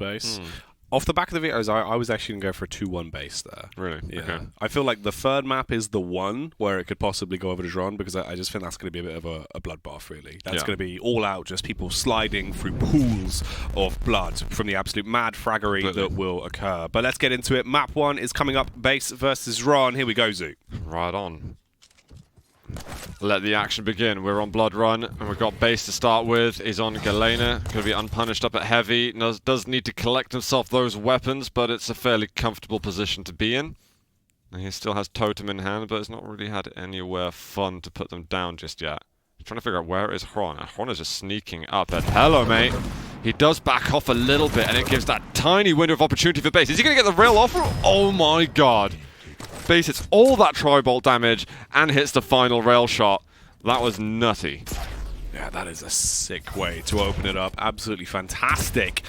base. Off the back of the videos, I was actually going to go for a 2-1 base there. Really? Yeah. Okay. I feel like the third map is the one where it could possibly go over to xron, because I just think that's going to be a bit of a bloodbath, really. That's going to be all out, just people sliding through pools of blood from the absolute mad fraggery that will occur. But let's get into it. Map 1 is coming up, base versus xron. Here we go, Zoo. Right on. Let the action begin. We're on Blood Run, and we've got base to start with. He's on Galena, going to be unpunished up at heavy. Does need to collect himself those weapons, but it's a fairly comfortable position to be in. And he still has Totem in hand, but has not really had anywhere fun to put them down just yet. He's trying to figure out where is xron. xron is just sneaking up. And hello, mate. He does back off a little bit, and it gives that tiny window of opportunity for base. Is he going to get the rail off? Oh my god. Base hits all that tri-bolt damage and hits the final rail shot. That was nutty. Yeah, that is a sick way to open it up. Absolutely fantastic.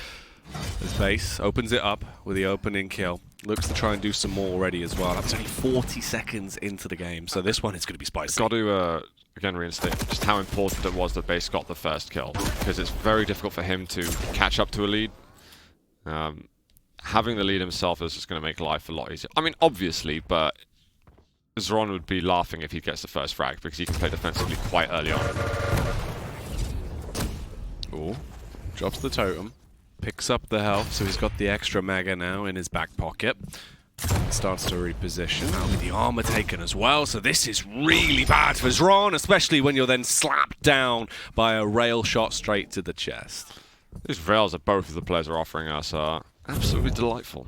As base opens it up with the opening kill. Looks to try and do some more already as well. That's only 40 seconds into the game, so this one is going to be spicy. Got to, again, reinstate just how important it was that base got the first kill, because it's very difficult for him to catch up to a lead. Having the lead himself is just going to make life a lot easier. I mean, obviously, but xron would be laughing if he gets the first frag, because he can play defensively quite early on. Ooh, drops the totem, picks up the health, so he's got the extra mega now in his back pocket. Starts to reposition. Now with the armor taken as well, so this is really bad for xron, especially when you're then slapped down by a rail shot straight to the chest. These rails that both of the players are offering us are absolutely delightful.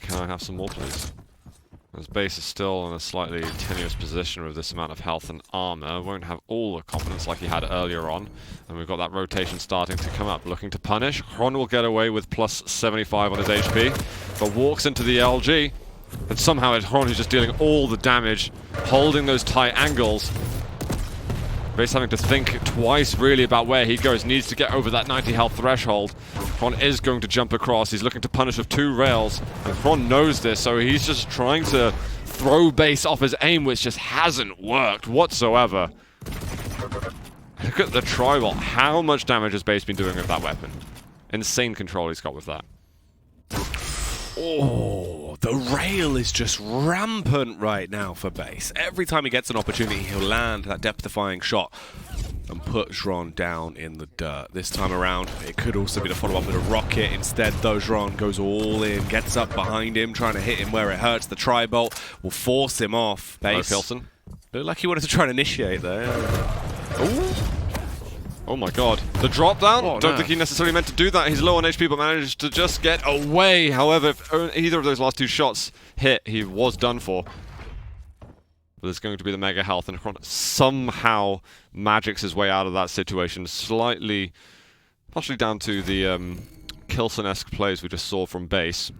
Can I have some more, please? As base is still in a slightly tenuous position with this amount of health and armor, won't have all the confidence like he had earlier on. And we've got that rotation starting to come up, looking to punish. xron will get away with plus 75 on his HP, but walks into the LG. And somehow xron is just dealing all the damage, holding those tight angles. Base having to think twice really about where he goes. Needs to get over that 90 health threshold. xron is going to jump across. He's looking to punish with 2 rails. And xron knows this, so he's just trying to throw base off his aim, which just hasn't worked whatsoever. Look at the tri-bolt. How much damage has base been doing with that weapon? Insane control he's got with that. Oh, the rail is just rampant right now for base. Every time he gets an opportunity, he'll land that depth-defying shot and put xron down in the dirt. This time around, it could also be the follow-up with a rocket. Instead, though, xron goes all in, gets up behind him, trying to hit him where it hurts. The tri-bolt will force him off. Base. Kilson. Looked like he wanted to try and initiate there. Ooh. Oh my god. The drop down? Oh, Don't think he necessarily meant to do that. He's low on HP, but managed to just get away. However, if either of those last 2 shots hit, he was done for. But there's going to be the mega health, and xron somehow magics his way out of that situation. Slightly, partially down to the Kilson-esque plays we just saw from base.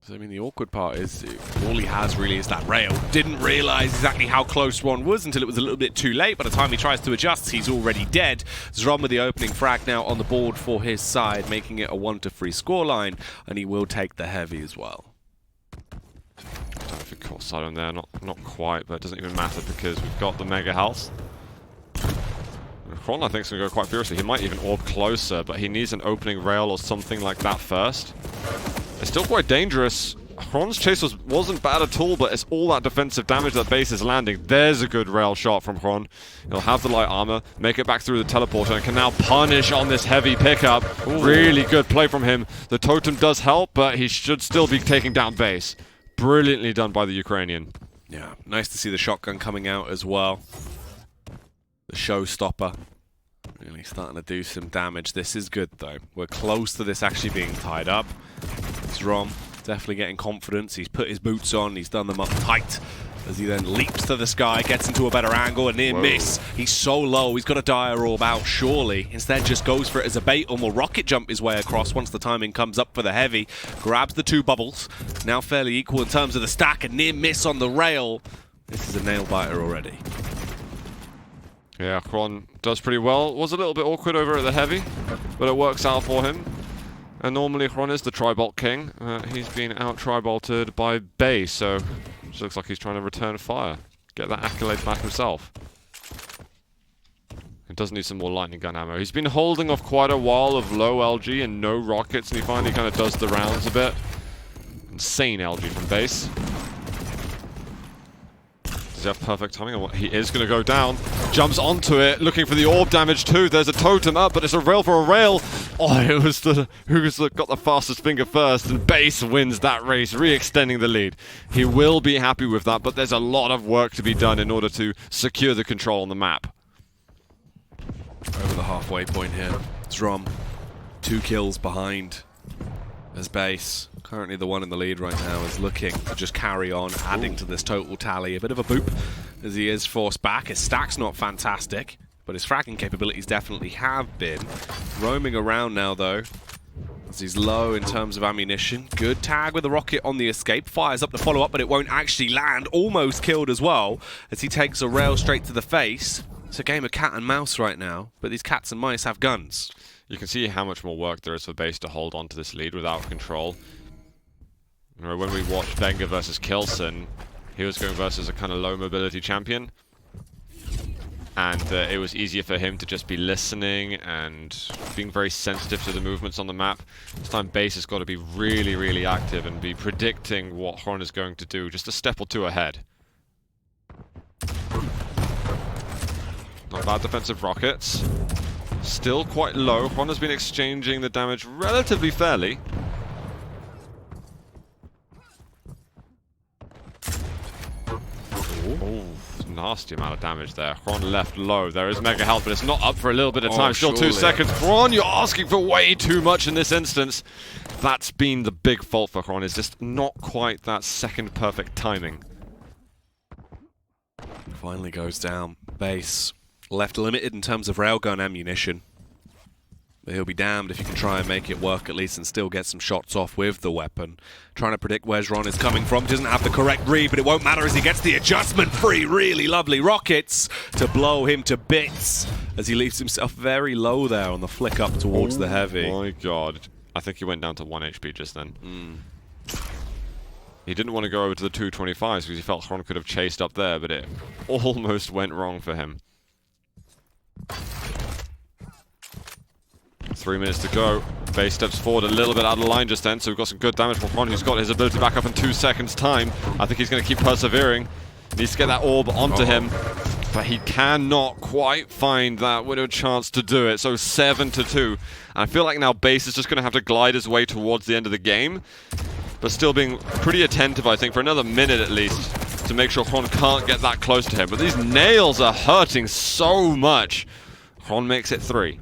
I mean, the awkward part is all he has really is that rail. Didn't realize exactly how close one was until it was a little bit too late. By the time he tries to adjust, he's already dead. xron with the opening frag now on the board for his side, making it a 1-3 scoreline, and he will take the heavy as well. I don't know if he caught side on there, not quite, but it doesn't even matter because we've got the mega health. xron, I think, is going to go quite furiously. He might even orb closer, but he needs an opening rail or something like that first. It's still quite dangerous. xron's chase wasn't bad at all, but it's all that defensive damage that base is landing. There's a good rail shot from xron. He'll have the light armor, make it back through the teleporter, and can now punish on this heavy pickup. Ooh. Really good play from him. The totem does help, but he should still be taking down base. Brilliantly done by the Ukrainian. Yeah, nice to see the shotgun coming out as well. The showstopper. Really starting to do some damage. This is good, though. We're close to this actually being tied up. xron definitely getting confidence. He's put his boots on. He's done them up tight as he then leaps to the sky, gets into a better angle, a near miss. He's so low. He's got a dire orb out, surely. Instead, just goes for it as a bait and will rocket jump his way across once the timing comes up for the heavy. Grabs the 2 bubbles. Now fairly equal in terms of the stack. A near miss on the rail. This is a nail biter already. Yeah, xron does pretty well. Was a little bit awkward over at the heavy, but it works out for him. And normally xron is the tri-bolt king. He's been out tri-bolted by base, so it looks like he's trying to return fire. Get that accolade back himself. does need some more lightning gun ammo. He's been holding off quite a while of low LG and no rockets, and he finally kind of does the rounds a bit. Insane LG from base. Does he have perfect timing? He is going to go down. Jumps onto it, looking for the orb damage too. There's a totem up, but it's a rail for a rail. Oh, it was who's got the fastest finger first, and base wins that race, re-extending the lead. He will be happy with that, but there's a lot of work to be done in order to secure the control on the map. Over the halfway point here. xron, 2 kills behind as base. Currently the one in the lead right now is looking to just carry on, adding to this total tally. A bit of a boop as he is forced back. His stack's not fantastic, but his fragging capabilities definitely have been. Roaming around now though, as he's low in terms of ammunition. Good tag with the rocket on the escape. Fires up the follow-up, but it won't actually land. Almost killed as well, as he takes a rail straight to the face. It's a game of cat and mouse right now, but these cats and mice have guns. You can see how much more work there is for base to hold on to this lead without control. You know, when we watched Benga versus Kilson, he was going versus a kind of low mobility champion. And it was easier for him to just be listening and being very sensitive to the movements on the map. This time base has got to be really, really active and be predicting what xron is going to do, just a step or two ahead. Not bad defensive rockets. Still quite low. xron has been exchanging the damage relatively fairly. Oh, nasty amount of damage there. xron left low. There is mega health, but it's not up for a little bit of time. Still surely. 2 seconds. xron, you're asking for way too much in this instance. That's been the big fault for xron, is just not quite that second perfect timing. Finally goes down. Base left limited in terms of railgun ammunition. But he'll be damned if you can try and make it work at least and still get some shots off with the weapon. Trying to predict where xron is coming from. Doesn't have the correct read, but it won't matter as he gets the adjustment. 3 really lovely rockets to blow him to bits as he leaves himself very low there on the flick up towards the heavy. Oh my god. I think he went down to 1 HP just then. He didn't want to go over to the 225s because he felt xron could have chased up there, but it almost went wrong for him. 3 minutes to go. Base steps forward a little bit out of line just then, so we've got some good damage from xron, who's got his ability back up in 2 seconds time. I think he's going to keep persevering. Needs to get that orb onto him, but he cannot quite find that window chance to do it. So 7-2. And I feel like now base is just going to have to glide his way towards the end of the game, but still being pretty attentive, I think, for another minute at least, to make sure xron can't get that close to him. But these nails are hurting so much. xron makes it 3.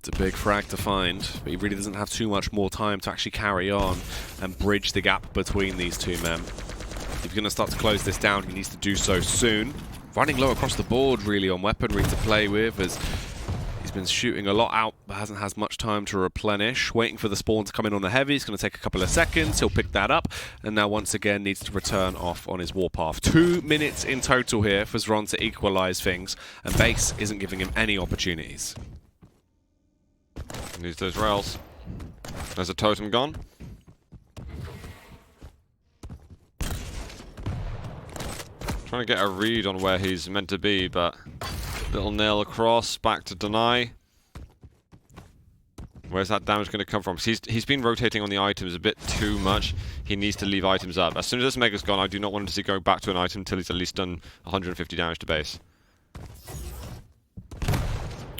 It's a big frag to find, but he really doesn't have too much more time to actually carry on and bridge the gap between these two men. If he's going to start to close this down, he needs to do so soon. Running low across the board, really, on weaponry to play with, as he's been shooting a lot out, but hasn't had much time to replenish. Waiting for the spawn to come in on the heavy. It's going to take a couple of seconds. He'll pick that up, and now once again needs to return off on his warpath. 2 minutes in total here for xron to equalize things, and base isn't giving him any opportunities. Needs those rails. There's a totem gone. Trying to get a read on where he's meant to be, but little nail across, back to deny. Where's that damage going to come from? He's been rotating on the items a bit too much. He needs to leave items up. As soon as this mega's gone, I do not want him to see going back to an item until he's at least done 150 damage to base.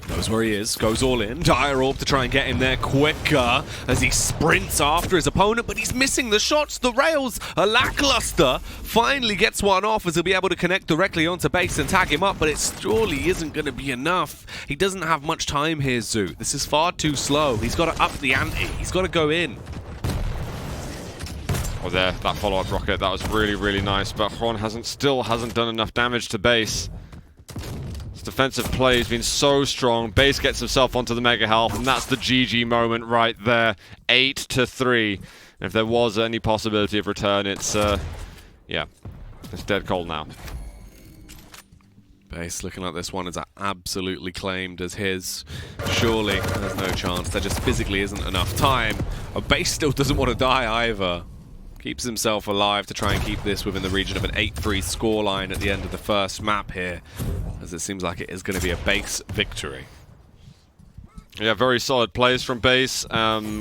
Knows where he is, goes all in. Dire Orb to try and get him there quicker as he sprints after his opponent, but he's missing the shots. The rails are lackluster. Finally gets one off as he'll be able to connect directly onto base and tag him up, but it surely isn't going to be enough. He doesn't have much time here, Zoot. This is far too slow. He's got to up the ante. He's got to go in. Oh, there, that follow-up rocket, that was really, really nice, but xron still hasn't done enough damage to base. Defensive play has been so strong. Base gets himself onto the mega health, and that's the GG moment right there. 8-3. And if there was any possibility of return, it's yeah, it's dead cold now. Base looking like this one is absolutely claimed as his. Surely there's no chance. There just physically isn't enough time. Base still doesn't want to die either. Keeps himself alive to try and keep this within the region of an 8-3 scoreline at the end of the first map here, as it seems like it is going to be a base victory. Yeah, very solid plays from base.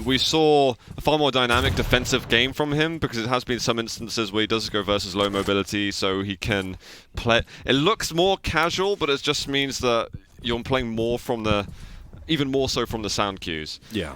We saw a far more dynamic defensive game from him, because it has been some instances where he does go versus low mobility, so he can play. It looks more casual, but it just means that you're playing more from the, even more so from the sound cues. Yeah.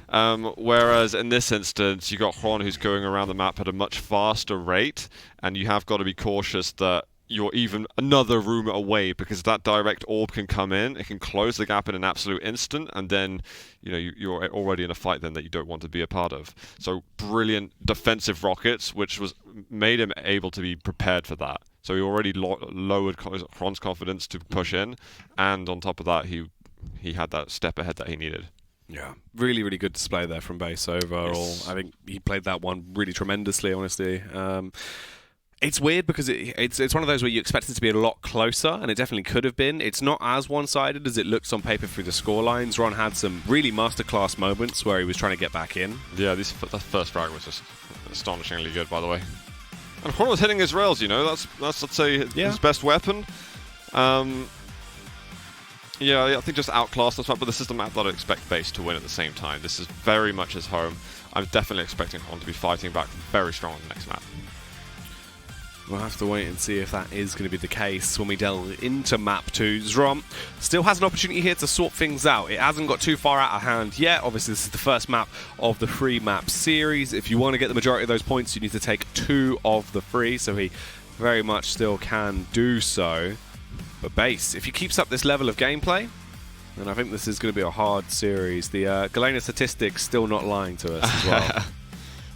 Whereas in this instance, you got xron who's going around the map at a much faster rate, and you have got to be cautious that you're even another room away, because that direct orb can come in, it can close the gap in an absolute instant, and then you're already in a fight then that you don't want to be a part of. So brilliant defensive rockets, which made him able to be prepared for that. So he already lowered xron's confidence to push in, and on top of that, he had that step ahead that he needed. Yeah, really, really good display there from base overall. Yes. I think he played that one really tremendously, honestly. It's weird because it's one of those where you expect it to be a lot closer, and it definitely could have been. It's not as one-sided as it looks on paper through the scorelines. xron had some really masterclass moments where he was trying to get back in. Yeah, that first frag was just astonishingly good, by the way. And xron was hitting his rails, that's let's say his best weapon. Yeah, I think just outclassed this map, but this is the map that I expect base to win at the same time. This is very much his home. I'm definitely expecting xron to be fighting back very strong on the next map. We'll have to wait and see if that is going to be the case when we delve into map 2. xron still has an opportunity here to sort things out. It hasn't got too far out of hand yet. Obviously, this is the first map of the 3-map series. If you want to get the majority of those points, you need to take 2 of the 3, so he very much still can do so. But base, if he keeps up this level of gameplay, then I think this is going to be a hard series. The Galena statistics still not lying to us as well.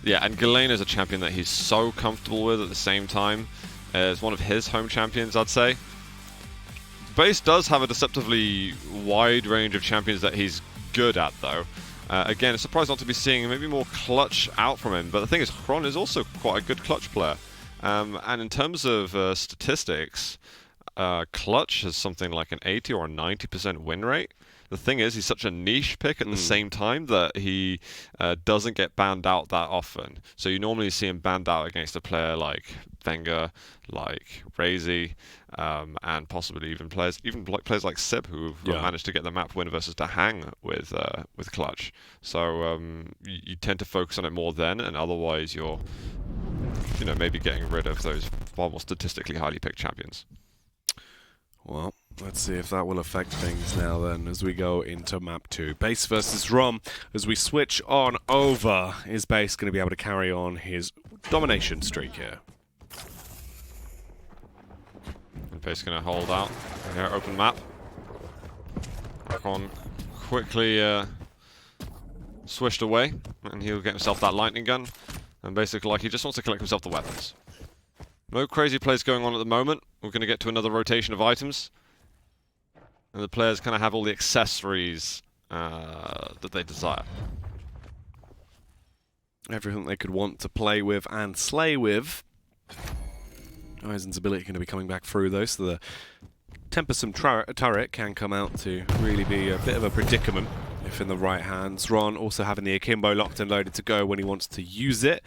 Yeah, and Galena is a champion that he's so comfortable with at the same time. It's one of his home champions, I'd say. Base does have a deceptively wide range of champions that he's good at, though. Again, it's surprised not to be seeing maybe more clutch out from him, but the thing is, xron is also quite a good clutch player. And in terms of statistics, clutch has something like an 80 or a 90% win rate. The thing is, he's such a niche pick at the same time that he doesn't get banned out that often. So you normally see him banned out against a player like Wenger, like Razy, and possibly even players like Sib, who've managed to get the map win versus to hang with clutch. So you tend to focus on it more then, and otherwise you're maybe getting rid of those far more statistically highly picked champions. Well, let's see if that will affect things now then as we go into map 2. Base versus xron. As we switch on over, is Base going to be able to carry on his domination streak here? And Base going to hold out here, open map. xron quickly swished away, and he'll get himself that lightning gun. And basically, he just wants to collect himself the weapons. No crazy plays going on at the moment. We're going to get to another rotation of items. And the players kind of have all the accessories that they desire. Everything they could want to play with and slay with. Eisen's ability going to be coming back through though, so the tempersome turret can come out to really be a bit of a predicament if in the right hands. xron also having the akimbo locked and loaded to go when he wants to use it.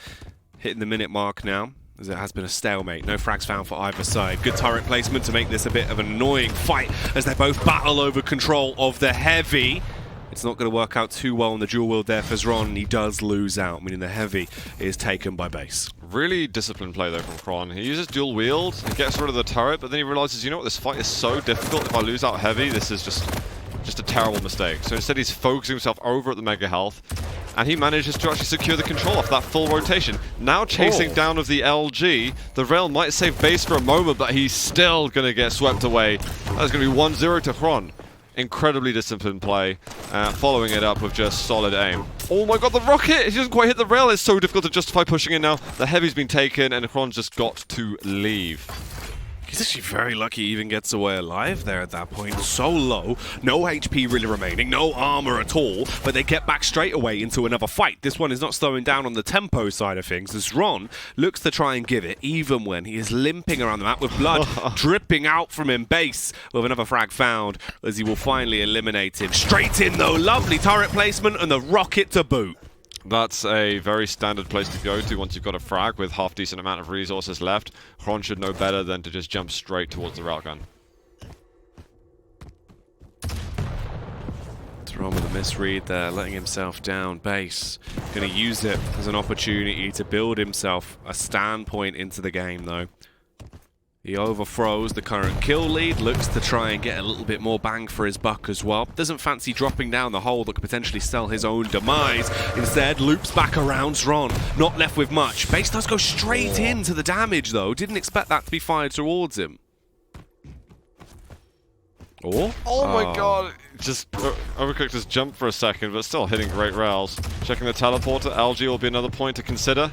Hitting the minute mark now, as it has been a stalemate. No frags found for either side. Good turret placement to make this a bit of an annoying fight as they both battle over control of the heavy. It's not going to work out too well on the dual wield there for xron. He does lose out, meaning the heavy is taken by base. Really disciplined play though from xron. He uses dual wield, he gets rid of the turret, but then he realizes, you know what, this fight is so difficult. If I lose out heavy, this is just a terrible mistake. So instead he's focusing himself over at the mega health, and he manages to actually secure the control off that full rotation. Now chasing down of the LG, the rail might save base for a moment, but he's still going to get swept away. That's going to be 1-0 to xron. Incredibly disciplined play, following it up with just solid aim. Oh my god, the rocket! He doesn't quite hit the rail. It's so difficult to justify pushing in now. The heavy's been taken, and xron just got to leave. He's actually very lucky he even gets away alive there at that point. So low, no HP really remaining, no armor at all, but they get back straight away into another fight. This one is not slowing down on the tempo side of things, as xron looks to try and give it, even when he is limping around the map with blood dripping out from him. Base with another frag found, as he will finally eliminate him. Straight in though, lovely turret placement and the rocket to boot. That's a very standard place to go to once you've got a frag with half-decent amount of resources left. xron should know better than to just jump straight towards the railgun. xron with a misread there, letting himself down. Base going to use it as an opportunity to build himself a standpoint into the game, though. He overthrows the current kill lead, looks to try and get a little bit more bang for his buck as well. Doesn't fancy dropping down the hole that could potentially spell his own demise. Instead, loops back around xron, not left with much. Base does go straight into the damage, though. Didn't expect that to be fired towards him. Oh my god! Just overcooked his jump for a second, but still hitting great rails. Checking the teleporter, LG will be another point to consider.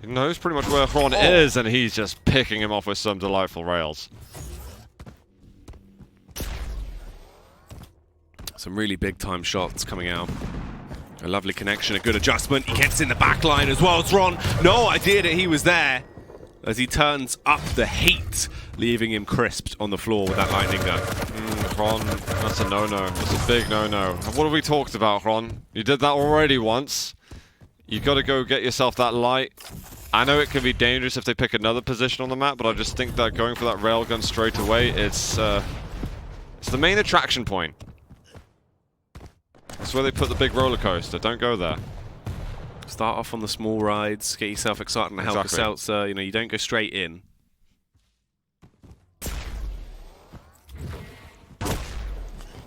He knows pretty much where xron is, and he's just picking him off with some delightful rails. Some really big time shots coming out. A lovely connection, a good adjustment. He gets in the back line as well. xron, no idea that he was there, as he turns up the heat, leaving him crisped on the floor with that lightning gun. xron, that's a no-no. That's a big no-no. What have we talked about, xron? You did that already once. You've got to go get yourself that light. I know it can be dangerous if they pick another position on the map, but I just think that going for that railgun straight away, it's the main attraction point. That's where they put the big roller coaster. Don't go there. Start off on the small rides, get yourself excited on the Helter-Seltzer. You know, you don't go straight in.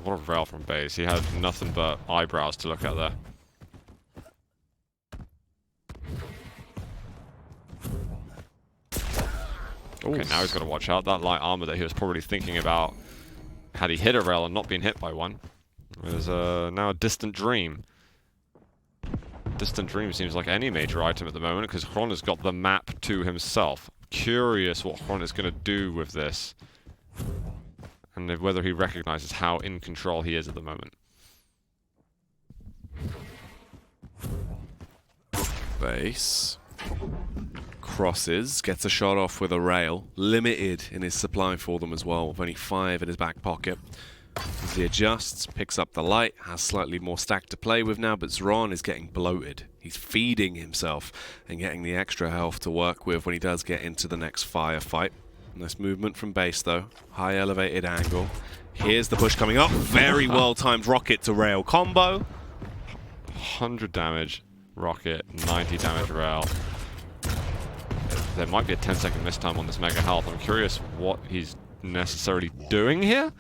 What a rail from base. He had nothing but eyebrows to look at there. Okay, now he's got to watch out. That light armor that he was probably thinking about had he hit a rail and not been hit by one. There's now a distant dream. Distant dream seems like any major item at the moment, because xron has got the map to himself. Curious what xron is going to do with this. And whether he recognizes how in control he is at the moment. Base crosses, gets a shot off with a rail. Limited in his supply for them as well, with only 5 in his back pocket. As he adjusts, picks up the light, has slightly more stack to play with now, but xron is getting bloated. He's feeding himself and getting the extra health to work with when he does get into the next firefight. Nice movement from base though. High elevated angle. Here's the push coming up. Very well timed rocket to rail combo. 100 damage rocket, 90 damage rail. There might be a 10-second miss time on this mega health. I'm curious what he's necessarily doing here.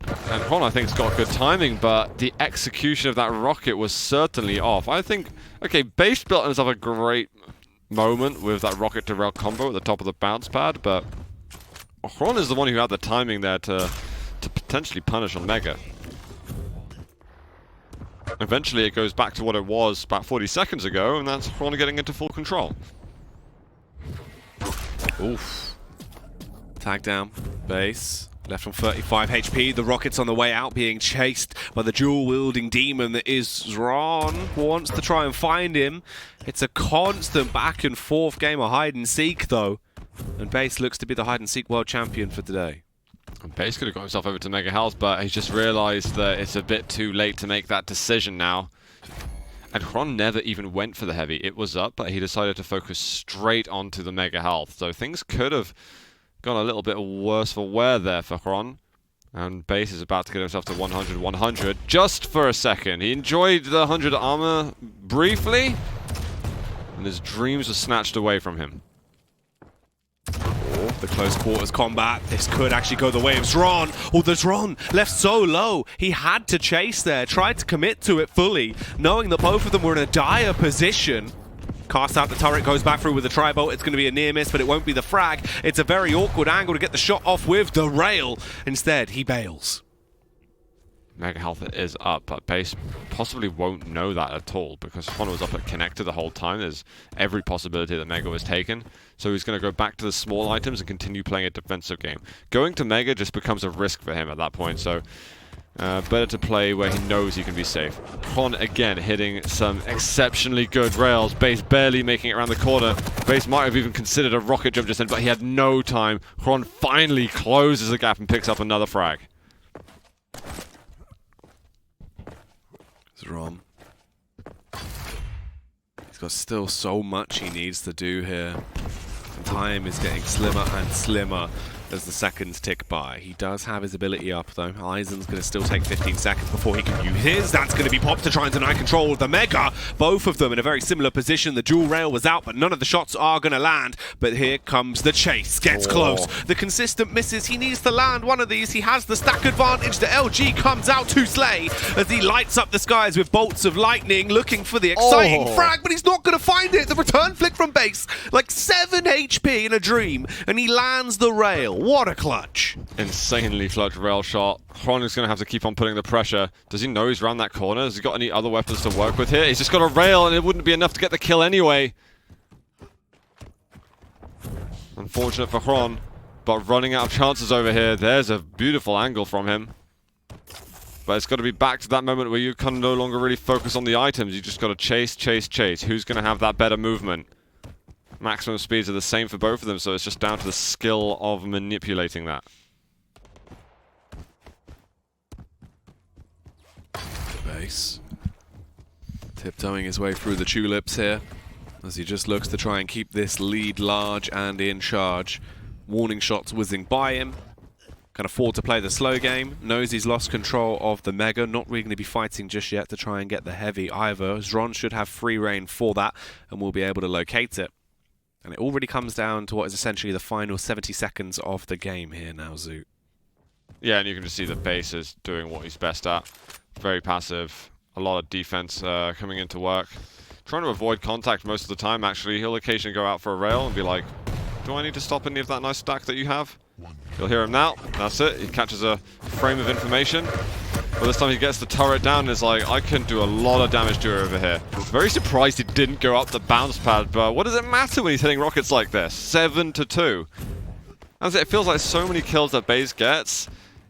And xron, I think, has got good timing, but the execution of that rocket was certainly off. I think, okay, base built himself a great moment with that rocket to rail combo at the top of the bounce pad, but xron is the one who had the timing there to potentially punish on mega. Eventually it goes back to what it was about 40 seconds ago, and that's xron getting into full control. Oof. Tag down. Base. Left on 35 HP. The rocket's on the way out, being chased by the dual-wielding demon that is xron. Wants to try and find him. It's a constant back and forth game of hide and seek, though. And Base looks to be the hide and seek world champion for today. Base could have got himself over to mega health, but he's just realized that it's a bit too late to make that decision now. And xron never even went for the heavy. It was up, but he decided to focus straight onto the mega health. So things could have gone a little bit worse for wear there for xron. And Base is about to get himself to 100-100 just for a second. He enjoyed the 100 armor briefly, and his dreams were snatched away from him. The close quarters combat. This could actually go the way of xron. Oh, the xron left so low. He had to chase there, tried to commit to it fully, knowing that both of them were in a dire position. Cast out the turret, goes back through with the tri-bolt. It's going to be a near miss, but it won't be the frag. It's a very awkward angle to get the shot off with the rail. Instead, he bails. Mega health is up, but Base possibly won't know that at all, because xron was up at connector the whole time. There's every possibility that Mega was taken. So he's going to go back to the small items and continue playing a defensive game. Going to Mega just becomes a risk for him at that point, so better to play where he knows he can be safe. xron again hitting some exceptionally good rails. Base barely making it around the corner. Base might have even considered a rocket jump just then, but he had no time. xron finally closes the gap and picks up another frag. xron He's got still so much he needs to do here. And time is getting slimmer and slimmer as the seconds tick by. He does have his ability up though. Eisen's going to still take 15 seconds before he can use his. That's going to be popped to try and deny control of the Mega. Both of them in a very similar position. The dual rail was out, but none of the shots are going to land. But here comes the chase. Gets close. The consistent misses. He needs to land one of these. He has the stack advantage. The LG comes out to slay as he lights up the skies with bolts of lightning, looking for the exciting frag, but he's not going to find it. The return flick from base, like 7 HP in a dream, and he lands the rail. What a clutch. Insanely clutch rail shot. xron is going to have to keep on putting the pressure. Does he know he's around that corner? Has he got any other weapons to work with here? He's just got a rail and it wouldn't be enough to get the kill anyway. Unfortunate for xron, but running out of chances over here. There's a beautiful angle from him. But it's got to be back to that moment where you can no longer really focus on the items. You just got to chase, chase, chase. Who's going to have that better movement? Maximum speeds are the same for both of them, so it's just down to the skill of manipulating that. Base. Tiptoeing his way through the tulips here as he just looks to try and keep this lead large and in charge. Warning shots whizzing by him. Can afford to play the slow game. Knows he's lost control of the Mega. Not really going to be fighting just yet to try and get the heavy either. xron should have free reign for that and will be able to locate it. And it already comes down to what is essentially the final 70 seconds of the game here now, Zoot. Yeah, and you can just see that base is doing what he's best at. Very passive. A lot of defense coming into work. Trying to avoid contact most of the time, actually. He'll occasionally go out for a rail and be like, do I need to stop any of that nice stack that you have? You'll hear him now. That's it. He catches a frame of information. But this time he gets the turret down and is like, I can do a lot of damage to her over here. Very surprised he didn't go up the bounce pad, but what does it matter when he's hitting rockets like this? 7-2. As it feels like so many kills that base gets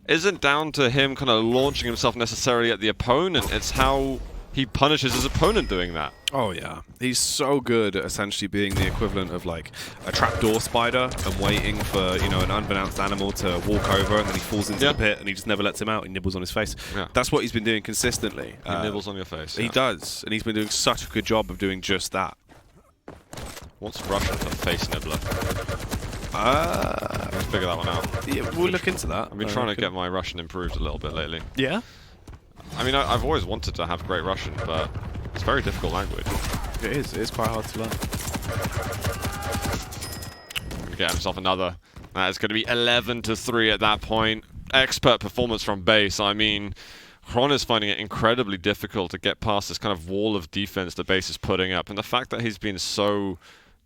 isn't down to him kind of launching himself necessarily at the opponent. It's how he punishes his opponent doing that. Oh yeah, he's so good at essentially being the equivalent of like a trapdoor spider and waiting for, you know, an unbeknownst animal to walk over and then he falls into the pit and he just never lets him out. He nibbles on his face. Yeah. That's what he's been doing consistently. He nibbles on your face. He does, and he's been doing such a good job of doing just that. What's Russian for face nibbler? Let's figure that one out. Yeah, we'll look into that. I've been trying to get my Russian improved a little bit lately. Yeah? I mean, I've always wanted to have great Russian, but it's a very difficult language. It is. It is quite hard to learn. Going to get himself another. That is going to be 11-3 at that point. Expert performance from base. I mean, xron is finding it incredibly difficult to get past this kind of wall of defense that base is putting up. And the fact that he's been so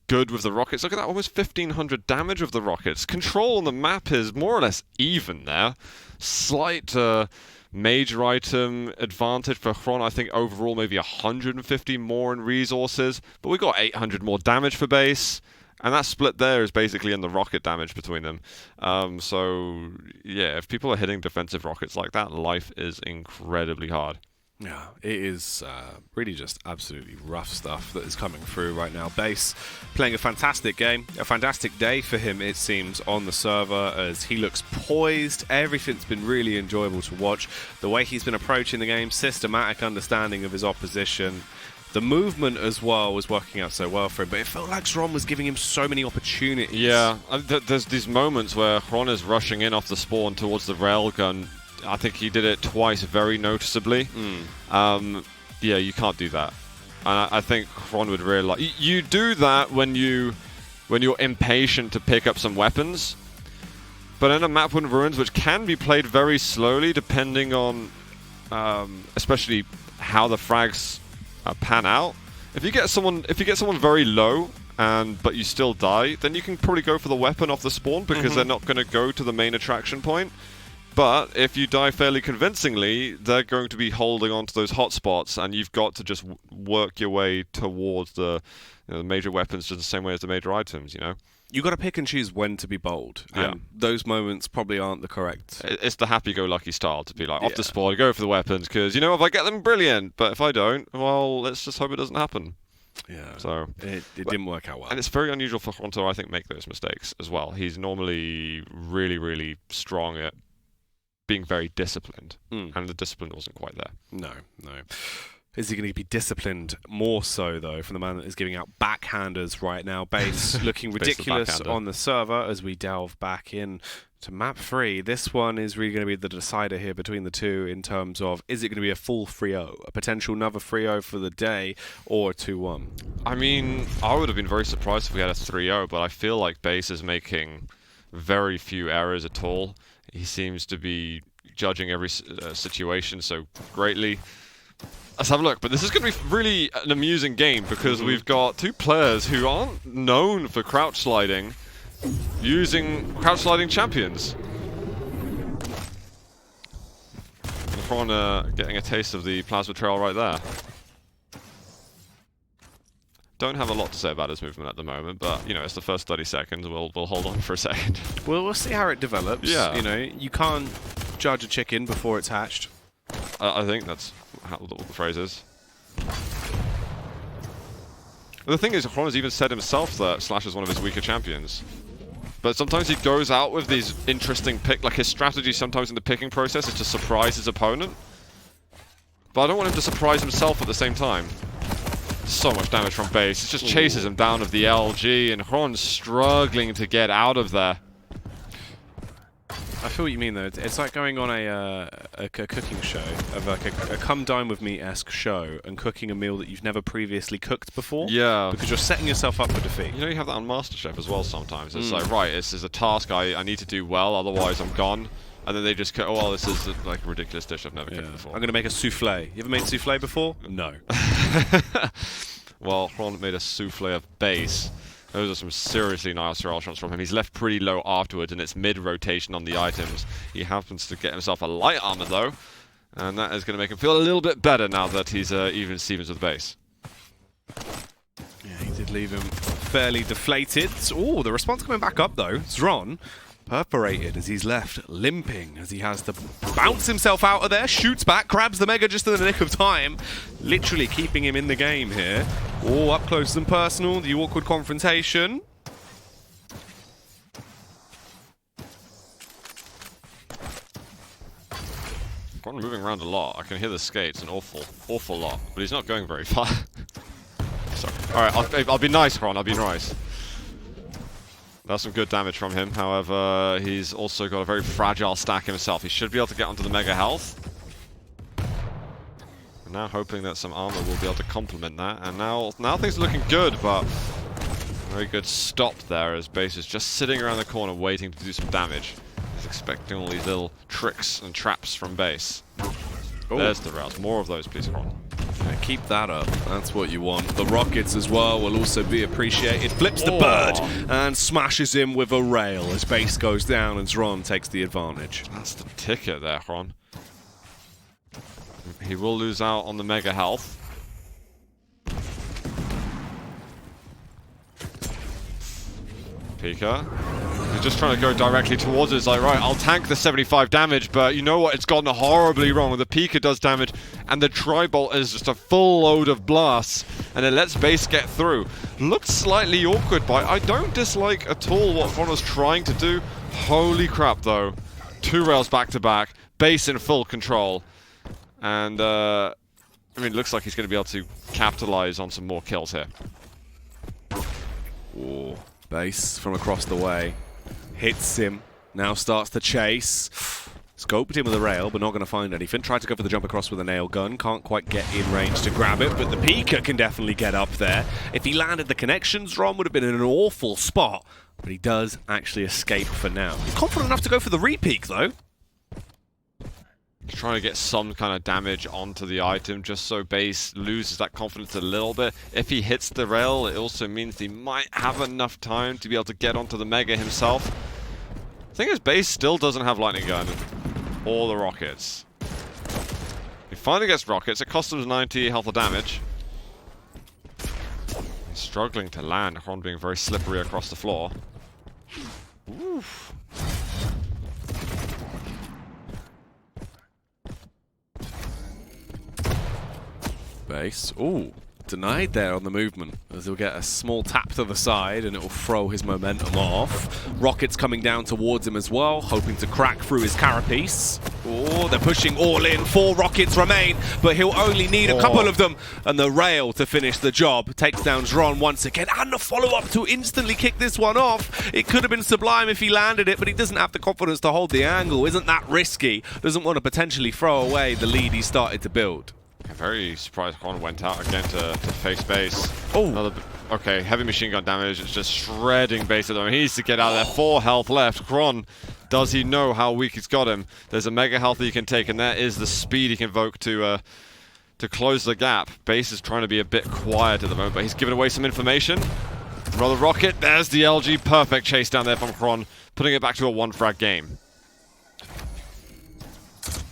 good with the rockets. Look at that, almost 1,500 damage with the rockets. Control on the map is more or less even there. Slight major item advantage for xron. I think overall maybe 150 more in resources, but we got 800 more damage for base, and that split there is basically in the rocket damage between them. So yeah, if people are hitting defensive rockets like that, life is incredibly hard. Yeah, it is really just absolutely rough stuff that is coming through right now. Base playing a fantastic game, a fantastic day for him, it seems, on the server as he looks poised. Everything's been really enjoyable to watch. The way he's been approaching the game, systematic understanding of his opposition. The movement as well was working out so well for him, but it felt like xron was giving him so many opportunities. Yeah, there's these moments where xron is rushing in off the spawn towards the railgun. I think he did it twice very noticeably. Yeah, you can't do that. And I think xron would realize... You do that when you're impatient to pick up some weapons. But in a map with ruins, which can be played very slowly depending on especially how the frags pan out. If you get someone very low but you still die, then you can probably go for the weapon off the spawn because they're not going to go to the main attraction point. But if you die fairly convincingly, they're going to be holding on to those hotspots, and you've got to just work your way towards the major weapons just the same way as the major items, you know? You got to pick and choose when to be bold, and those moments probably aren't the correct. It's the happy-go-lucky style to be like, off the spawn, go for the weapons, because, you know, if I get them, brilliant, but if I don't, well, let's just hope it doesn't happen. Yeah, so it didn't work out well. And it's very unusual for xron to, I think, make those mistakes as well. He's normally really, really strong at being very disciplined, and the discipline wasn't quite there. No. Is he going to be disciplined more so, though, from the man that is giving out backhanders right now? Base looking ridiculous on the server as we delve back in to map 3. This one is really going to be the decider here between the two in terms of, is it going to be a full 3-0, a potential another 3-0 for the day, or a 2-1? I mean, I would have been very surprised if we had a 3-0, but I feel like Base is making very few errors at all. He seems to be judging every situation so greatly. Let's have a look, but this is going to be really an amusing game because we've got two players who aren't known for crouch sliding, using crouch sliding champions. xron getting a taste of the plasma trail right there. Don't have a lot to say about his movement at the moment, but you know, it's the first 30 seconds. We'll hold on for a second. Well, we'll see how it develops. Yeah. You know, you can't judge a chicken before it's hatched. I think that's what the phrase is. The thing is, xron has even said himself that Slash is one of his weaker champions. But sometimes he goes out with these interesting pick, like his strategy sometimes in the picking process is to surprise his opponent. But I don't want him to surprise himself at the same time. So much damage from base. It just chases him down with the LG, and xron's struggling to get out of there. I feel what you mean, though. It's like going on a cooking show, of like a come dine with me-esque show, and cooking a meal that you've never previously cooked before. Yeah. Because you're setting yourself up for defeat. You know, you have that on MasterChef as well sometimes. It's like, right, this is a task I need to do well, otherwise I'm gone. And then they just cook, oh, well, this is like a ridiculous dish I've never cooked before. I'm going to make a souffle. You ever made souffle before? No. Well, xron made a souffle of base. Those are some seriously nice rail shots from him. He's left pretty low afterwards, and it's mid-rotation on the items. He happens to get himself a light armor, though, and that is going to make him feel a little bit better now that he's even Stevens with base. Yeah, he did leave him fairly deflated. Oh, the response coming back up, though. xron perforated as he's left limping, as he has to bounce himself out of there, shoots back, grabs the Mega just in the nick of time, literally keeping him in the game here. Oh, up close and personal, the awkward confrontation. xron moving around a lot. I can hear the skates an awful lot, but he's not going very far. Sorry. Alright, I'll be nice, xron, I'll be nice. That's some good damage from him. However, he's also got a very fragile stack himself. He should be able to get onto the Mega Health. And now hoping that some armor will be able to complement that. And now things are looking good, but very good stop there as base is just sitting around the corner waiting to do some damage. He's expecting all these little tricks and traps from base. Ooh. There's the rails. More of those, please, xron. Yeah, keep that up. That's what you want. The rockets as well will also be appreciated. Flips the bird and smashes him with a rail as base goes down and xron takes the advantage. That's the ticket there, xron. He will lose out on the Mega Health. Pika. He's just trying to go directly towards it. It's like, right, I'll tank the 75 damage, but you know what? It's gone horribly wrong. The Pika does damage, and the Tri-Bolt is just a full load of blasts, and it lets base get through. Looks slightly awkward, but I don't dislike at all what xron was trying to do. Holy crap, though. 2 rails back-to-back, base in full control. And, I mean, it looks like he's going to be able to capitalize on some more kills here. Oh, base from across the way. Hits him. Now starts to chase. Scoped him with a rail, but not going to find anything. Tried to go for the jump across with a nail gun. Can't quite get in range to grab it, but the Pika can definitely get up there. If he landed the connections, xron would have been in an awful spot, but he does actually escape for now. He's confident enough to go for the repeak, though. He's trying to get some kind of damage onto the item just so base loses that confidence a little bit. If he hits the rail, it also means he might have enough time to be able to get onto the Mega himself. The thing is, base still doesn't have lightning gun or the rockets. He finally gets rockets. It costs him 90 health of damage. He's struggling to land. xron being very slippery across the floor. Oof. Base. Ooh. denied there on the movement, as he'll get a small tap to the side and it will throw his momentum off. Rockets coming down towards him as well, hoping to crack through his carapace. Oh, they're pushing all in. 4 rockets remain, but he'll only need a couple of them. And the rail to finish the job takes down xron once again. And the follow-up to instantly kick this one off. It could have been sublime if he landed it, but he doesn't have the confidence to hold the angle. Isn't that risky? Doesn't want to potentially throw away the lead he started to build. I'm very surprised xron went out again to face base. Oh, okay, heavy machine gun damage. It's just shredding base at the moment. He needs to get out of there. 4 health left. xron, does he know how weak he's got him? There's a mega health that he can take, and that is the speed he can invoke to close the gap. Base is trying to be a bit quiet at the moment, but he's giving away some information. Another rocket. There's the LG. Perfect chase down there from xron, putting it back to a 1-frag game.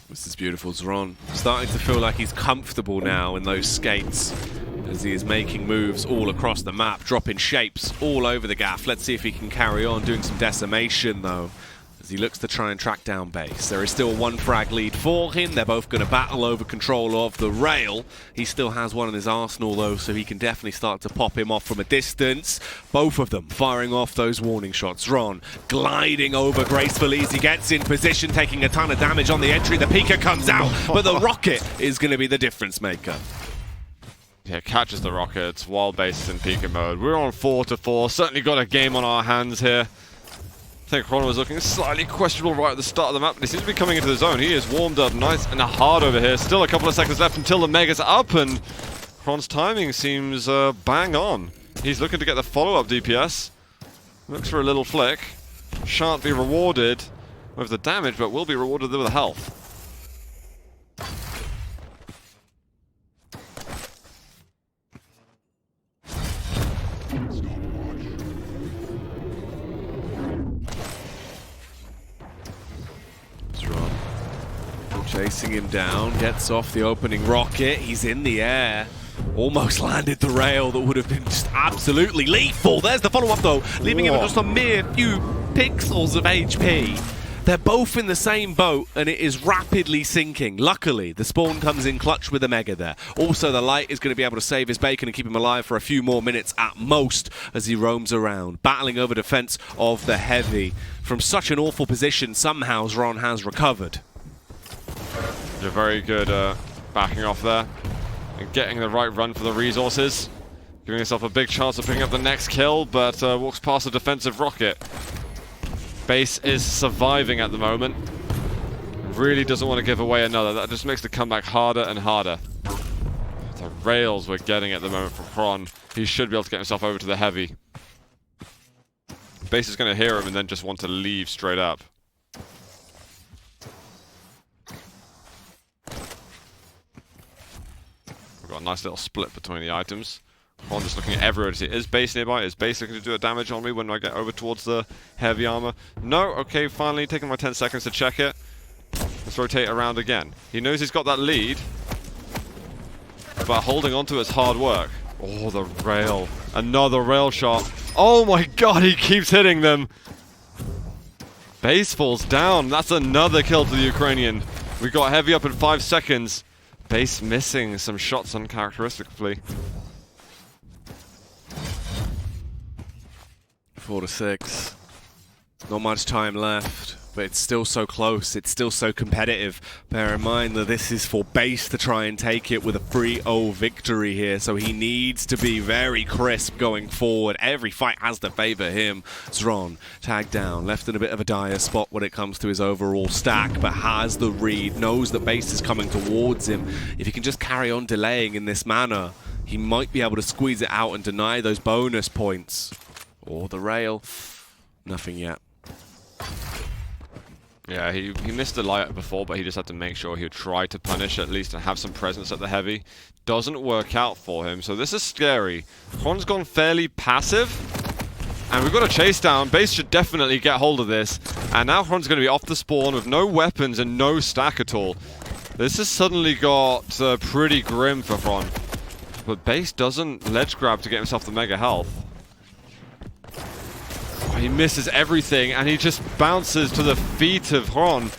This is beautiful. xron starting to feel like he's comfortable now in those skates, as he is making moves all across the map, dropping shapes all over the gaff. Let's see if he can carry on doing some decimation, though, as he looks to try and track down base. There is still a 1-frag lead for him. They're both going to battle over control of the rail. He still has one in his arsenal, though, so he can definitely start to pop him off from a distance. Both of them firing off those warning shots. xron gliding over gracefully as he gets in position, taking a ton of damage on the entry. The Pika comes out, but the rocket is going to be the difference maker. Yeah, catches the rockets while base is in Pika mode. We're on 4-4. Certainly got a game on our hands here. I think xron was looking slightly questionable right at the start of the map, but he seems to be coming into the zone. He is warmed up nice and hard over here. Still a couple of seconds left until the Mega's up, and xron's timing seems bang on. He's looking to get the follow-up DPS. Looks for a little flick. Shan't be rewarded with the damage, but will be rewarded with the health. Chasing him down, gets off the opening rocket. He's in the air. Almost landed the rail that would have been just absolutely lethal. There's the follow-up, though, leaving him with just a mere few pixels of HP. They're both in the same boat, and it is rapidly sinking. Luckily, the spawn comes in clutch with the Mega there. Also, the light is going to be able to save his bacon and keep him alive for a few more minutes at most as he roams around, battling over defense of the heavy. From such an awful position, somehow xron has recovered. You're very good backing off there and getting the right run for the resources. Giving himself a big chance of picking up the next kill, but walks past a defensive rocket. Base is surviving at the moment. Really doesn't want to give away another. That just makes the comeback harder and harder. The rails we're getting at the moment from xron. He should be able to get himself over to the heavy. Base is going to hear him and then just want to leave straight up. Got a nice little split between the items. xron just looking at everywhere to see, is base nearby? Is base looking to do a damage on me when I get over towards the heavy armor? No? Okay, finally taking my 10 seconds to check it. Let's rotate around again. He knows he's got that lead, but holding on to it's hard work. Oh, the rail. Another rail shot. Oh my god, he keeps hitting them. Base falls down. That's another kill to the Ukrainian. We got heavy up in 5 seconds. Base missing some shots uncharacteristically. 4-6. Not much time left, but it's still so close. It's still so competitive. Bear in mind that this is for base to try and take it with a 3-0 victory here, so he needs to be very crisp going forward. Every fight has to favor him. xron tagged down, left in a bit of a dire spot when it comes to his overall stack, but has the read, knows that base is coming towards him. If he can just carry on delaying in this manner, he might be able to squeeze it out and deny those bonus points. Or the rail. Nothing yet. Yeah, he missed the light before, but he just had to make sure he would try to punish at least and have some presence at the heavy. Doesn't work out for him, so this is scary. xron's gone fairly passive, and we've got a chase down. Base should definitely get hold of this, and now xron's going to be off the spawn with no weapons and no stack at all. This has suddenly got pretty grim for xron, but base doesn't ledge grab to get himself the mega health. He misses everything, and he just bounces to the feet of xron.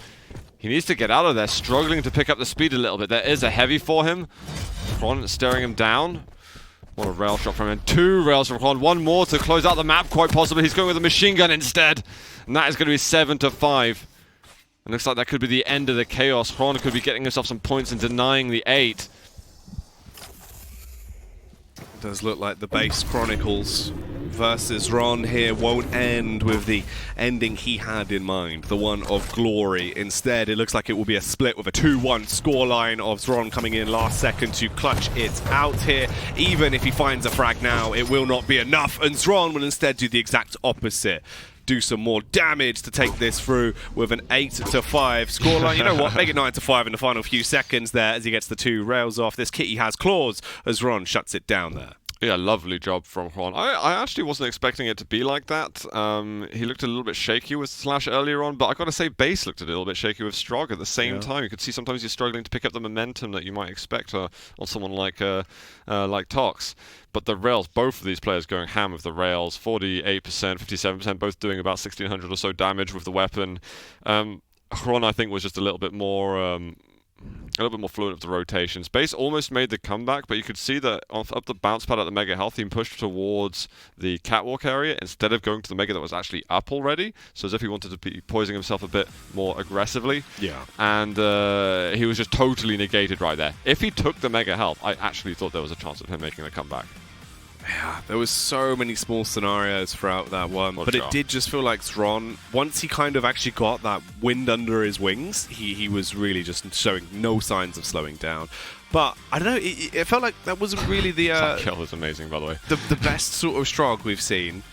He needs to get out of there, struggling to pick up the speed a little bit. There is a heavy for him. xron staring him down. What a rail shot from him. 2 rails from xron. 1 more to close out the map, quite possibly. He's going with a machine gun instead. And that is going to be 7-5. And looks like that could be the end of the chaos. xron could be getting himself some points and denying the 8. It does look like the base Chronicles versus Ron here won't end with the ending he had in mind, the one of glory. Instead, it looks like it will be a split with a 2-1 scoreline of Zron coming in last second to clutch it out here. Even if he finds a frag now, it will not be enough, and Zron will instead do the exact opposite. Do some more damage to take this through with an 8-5 scoreline. You know what? Make it 9-5 in the final few seconds there as he gets the 2 rails off. This kitty has claws as Ron shuts it down there. Yeah, lovely job from xron. I actually wasn't expecting it to be like that. He looked a little bit shaky with Slash earlier on, but I gotta say base looked a little bit shaky with Strog at the same time. You could see sometimes you're struggling to pick up the momentum that you might expect on someone like Tox. But the rails, both of these players going ham with the rails, 48%, 57%, both doing about 1600 or so damage with the weapon. xron, I think, was just a little bit more fluent with the rotations. Base almost made the comeback, but you could see that up the bounce pad at the Mega Health, he pushed towards the catwalk area instead of going to the Mega that was actually up already. So as if he wanted to be poising himself a bit more aggressively. Yeah. And he was just totally negated right there. If he took the Mega Health, I actually thought there was a chance of him making the comeback. Yeah, there was so many small scenarios throughout that one, but it did just feel like Zron, once he kind of actually got that wind under his wings, he was really just showing no signs of slowing down. But, I don't know, it felt like that wasn't really the... that kill was amazing, by the way. The best sort of Strog we've seen.